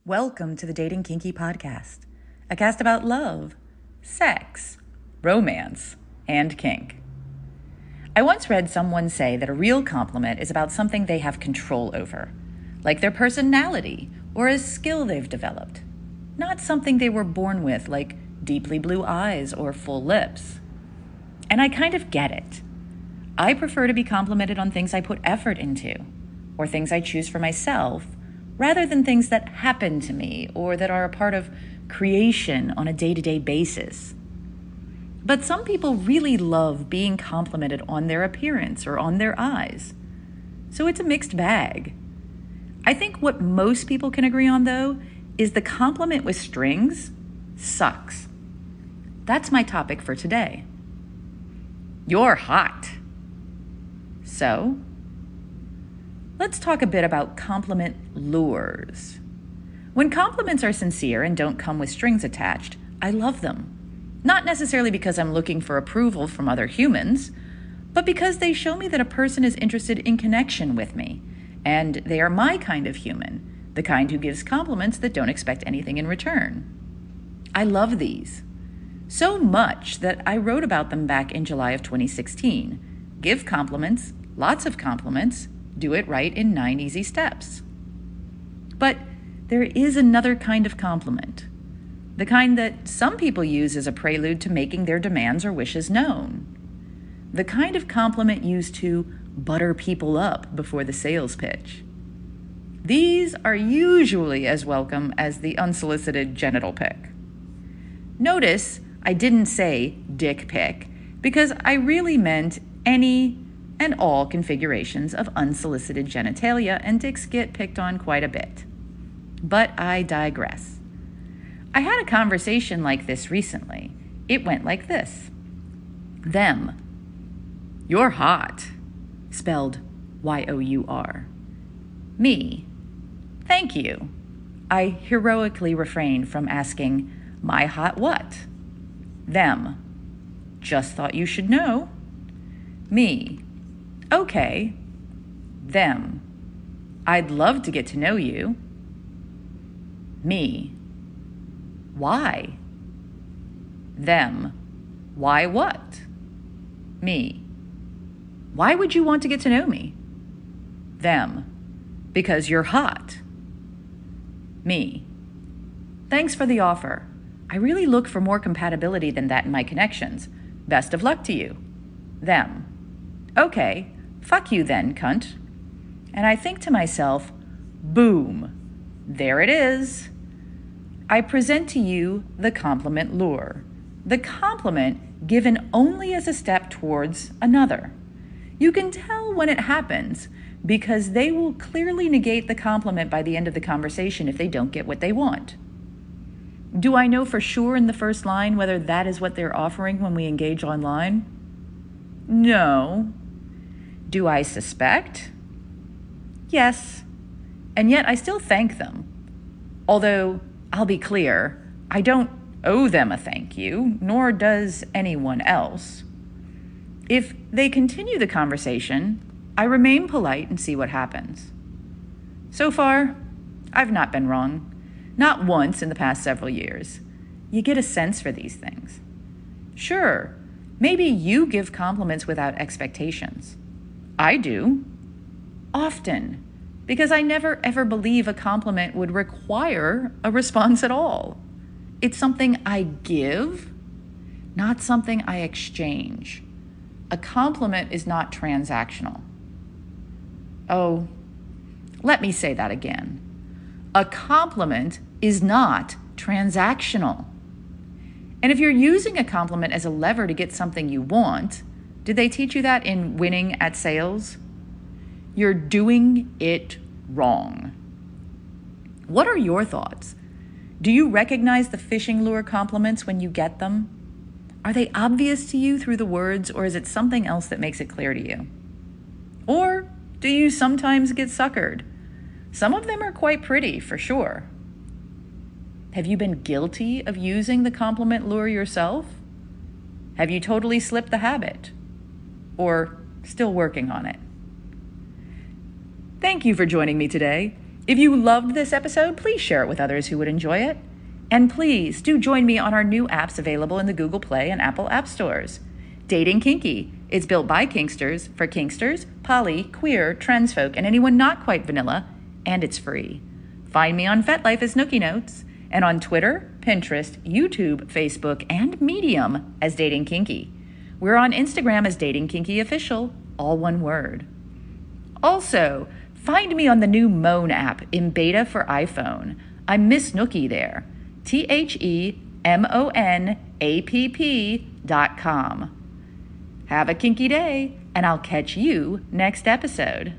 Welcome to the Dating Kinky Podcast, a cast about love, sex, romance, and kink. I once read someone say that a real compliment is about something they have control over, like their personality or a skill they've developed, not something they were born with, like deeply blue eyes or full lips. And I kind of get it. I prefer to be complimented on things I put effort into, or things I choose for myself, rather than things that happen to me or that are a part of creation on a day-to-day basis. But some people really love being complimented on their appearance or on their eyes. So it's a mixed bag. I think what most people can agree on, though, is the compliment with strings sucks. That's my topic for today. You're hot. So, let's talk a bit about compliment lures. When compliments are sincere and don't come with strings attached, I love them. Not necessarily because I'm looking for approval from other humans, but because they show me that a person is interested in connection with me, and they are my kind of human, the kind who gives compliments that don't expect anything in return. I love these. So much that I wrote about them back in July of 2016. Give compliments, lots of compliments, do it right in 9 easy steps. But there is another kind of compliment, the kind that some people use as a prelude to making their demands or wishes known. The kind of compliment used to butter people up before the sales pitch. These are usually as welcome as the unsolicited genital pic. Notice I didn't say dick pic because I really meant any and all configurations of unsolicited genitalia, and dicks get picked on quite a bit. But I digress. I had a conversation like this recently. It went like this. Them. You're hot. Spelled Y-O-U-R. Me. Thank you. I heroically refrained from asking, my hot what? Them. Just thought you should know. Me. Okay. Them. I'd love to get to know you. Me. Why? Them. Why what? Me. Why would you want to get to know me? Them. Because you're hot. Me. Thanks for the offer. I really look for more compatibility than that in my connections. Best of luck to you. Them. Okay. Fuck you then, cunt. And I think to myself, boom, there it is. I present to you the compliment lure. The compliment given only as a step towards another. You can tell when it happens because they will clearly negate the compliment by the end of the conversation if they don't get what they want. Do I know for sure in the first line whether that is what they're offering when we engage online? No. Do I suspect? Yes. And yet I still thank them. Although, I'll be clear, I don't owe them a thank you, nor does anyone else. If they continue the conversation, I remain polite and see what happens. So far, I've not been wrong. Not once in the past several years. You get a sense for these things. Sure, maybe you give compliments without expectations. I do. Often. Because I never ever believe a compliment would require a response at all. It's something I give, not something I exchange. A compliment is not transactional. Oh, let me say that again. A compliment is not transactional. And if you're using a compliment as a lever to get something you want, did they teach you that in Winning at Sales? You're doing it wrong. What are your thoughts? Do you recognize the fishing lure compliments when you get them? Are they obvious to you through the words, or is it something else that makes it clear to you? Or do you sometimes get suckered? Some of them are quite pretty, for sure. Have you been guilty of using the compliment lure yourself? Have you totally slipped the habit? Or still working on it? Thank you for joining me today. If you loved this episode, please share it with others who would enjoy it. And please do join me on our new apps available in the Google Play and Apple App Stores. Dating Kinky. It's built by Kinksters, for Kinksters, poly, queer, trans folk, and anyone not quite vanilla, and it's free. Find me on FetLife as Nookie Notes, and on Twitter, Pinterest, YouTube, Facebook, and Medium as Dating Kinky. We're on Instagram as Dating Kinky Official, all one word. Also, find me on the new Moan app in beta for iPhone. I'm Miss Nookie there. TheMonapp.com. Have a kinky day, and I'll catch you next episode.